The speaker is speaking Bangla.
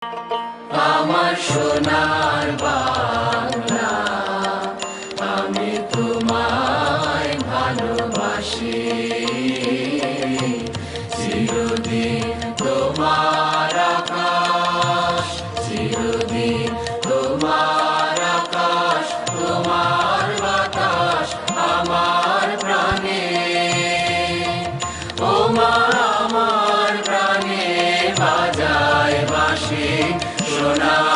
আমার সোনার বাংলা, আমি তোমায় ভালোবাসি। চিরদিন তোমার আকাশ, চিরদিন তোমার আকাশ, তোমার বাতাস আমার প্রাণে। ও মা আমার প্রাণে বাজায় বাঁশি সোনা।